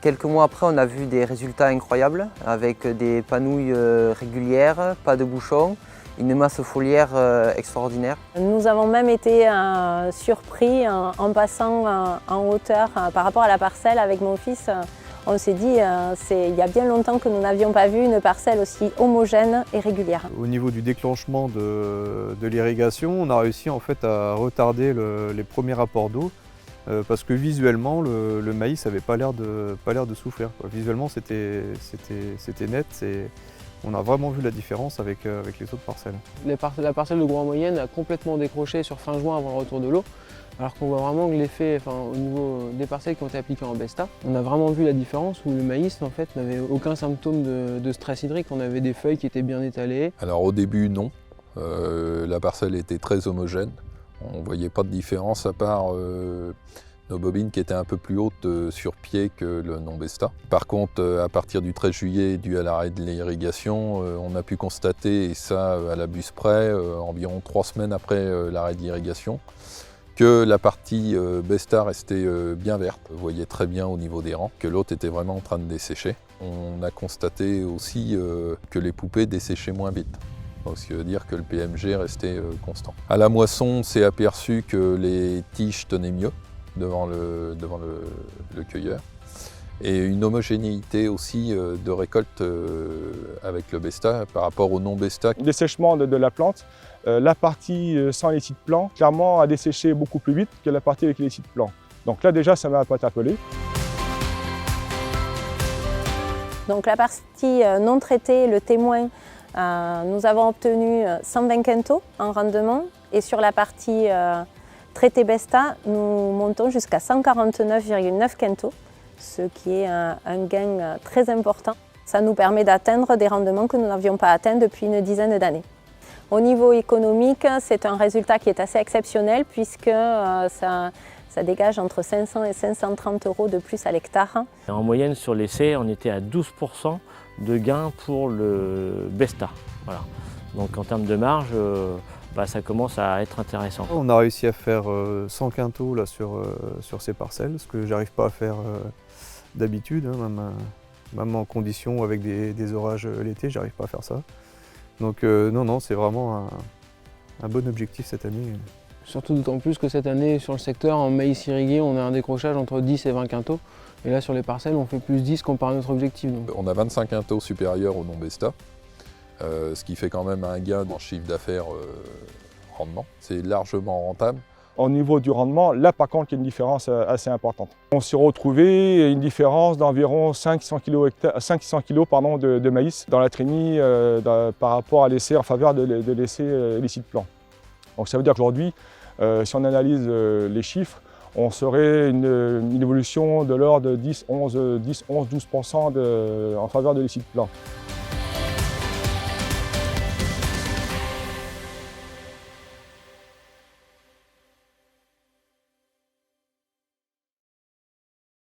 Quelques mois après, on a vu des résultats incroyables avec des panouilles régulières, pas de bouchons, une masse foliaire extraordinaire. Nous avons même été surpris en passant en hauteur par rapport à la parcelle avec mon fils. On s'est dit, il y a bien longtemps que nous n'avions pas vu une parcelle aussi homogène et régulière. Au niveau du déclenchement de l'irrigation, on a réussi en fait à retarder les premiers apports d'eau parce que visuellement le maïs n'avait pas l'air de souffrir, quoi. Visuellement c'était net. On a vraiment vu la différence avec les autres parcelles. La parcelle de Gros en Moyenne a complètement décroché sur fin juin avant le retour de l'eau, alors qu'on voit vraiment que l'effet, au niveau des parcelles qui ont été appliquées en Besta, on a vraiment vu la différence où le maïs en fait n'avait aucun symptôme de stress hydrique. On avait des feuilles qui étaient bien étalées. Alors au début non, la parcelle était très homogène, on ne voyait pas de différence à part nos bobines qui étaient un peu plus hautes sur pied que le non-Besta. Par contre, à partir du 13 juillet, dû à l'arrêt de l'irrigation, on a pu constater, et ça à la buse près, environ 3 semaines après l'arrêt de l'irrigation, que la partie Besta restait bien verte. On voyait très bien au niveau des rangs que l'autre était vraiment en train de dessécher. On a constaté aussi que les poupées desséchaient moins vite. Ce qui veut dire que le PMG restait constant. À la moisson, on s'est aperçu que les tiges tenaient mieux devant le cueilleur. Et une homogénéité aussi de récolte avec le Besta par rapport au non-Besta. Dessèchement de la plante, la partie sans les titres plants, clairement a desséché beaucoup plus vite que la partie avec les titres plants. Donc là déjà ça m'a pas interpellé. Donc la partie non traitée, le témoin, nous avons obtenu 120 quintaux en rendement, et sur la partie traité Besta, nous montons jusqu'à 149,9 quintaux, ce qui est un gain très important. Ça nous permet d'atteindre des rendements que nous n'avions pas atteints depuis une dizaine d'années. Au niveau économique, c'est un résultat qui est assez exceptionnel puisque ça dégage entre 500 et 530 € de plus à l'hectare. En moyenne sur l'essai, on était à 12% de gain pour le Besta. Voilà. Donc en termes de marge, ça commence à être intéressant. On a réussi à faire 100 quintaux là, sur ces parcelles, ce que j'arrive pas à faire d'habitude, hein, même en condition avec des orages l'été, j'arrive pas à faire ça. Donc non, c'est vraiment un bon objectif cette année. Surtout d'autant plus que cette année, sur le secteur, en maïs irrigué, on a un décrochage entre 10 et 20 quintaux. Et là, sur les parcelles, on fait plus 10 comparé à notre objectif. Donc. On a 25 quintaux supérieurs au non-Besta, ce qui fait quand même un gain en chiffre d'affaires rendement. C'est largement rentable. Au niveau du rendement, là par contre, il y a une différence assez importante. On s'est retrouvé une différence d'environ 500 kg de maïs dans la trémie par rapport à l'essai en faveur de l'essai licite plan. Donc ça veut dire qu'aujourd'hui, si on analyse les chiffres, on serait une évolution de l'ordre de 10-12% en faveur de licite plan.